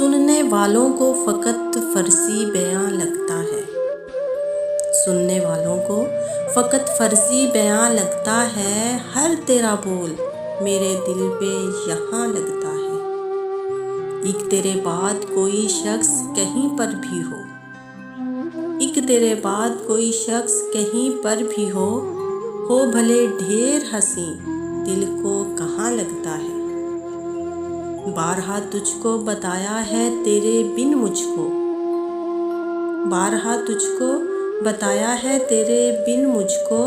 सुनने वालों को फ़कत फ़र्ज़ी बयां लगता है। सुनने वालों को फ़कत फ़र्ज़ी बयां लगता है। हर तेरा बोल मेरे दिल पे यहाँ लगता है। एक तेरे बाद कोई शख्स कहीं पर भी हो, एक तेरे बाद कोई शख्स कहीं पर भी हो भले ढेर हंसी दिल को कहाँ लगता है। बारहा तुझको बताया है तेरे बिन मुझको, बारहा तुझको बताया है तेरे बिन मुझको।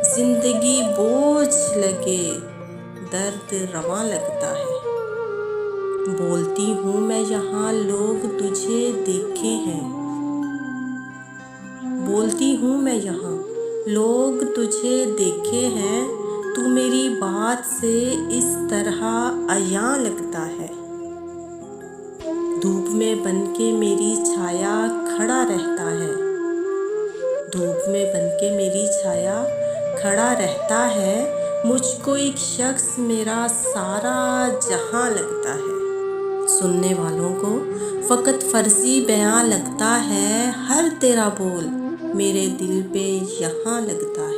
जिंदगी बोझ लगे दर्द रवां लगता है। बोलती हूँ मैं यहाँ लोग तुझे देखे हैं, बोलती हूँ मैं यहाँ लोग तुझे देखे हैं। तू मेरी बात से इस तरह अयां लगता है। धूप में बनके मेरी छाया खड़ा रहता है, धूप में बनके मेरी छाया खड़ा रहता है। मुझको एक शख्स मेरा सारा जहां लगता है। सुनने वालों को फ़कत फ़र्ज़ी बयां लगता है। हर तेरा बोल मेरे दिल पे यहाँ लगता है।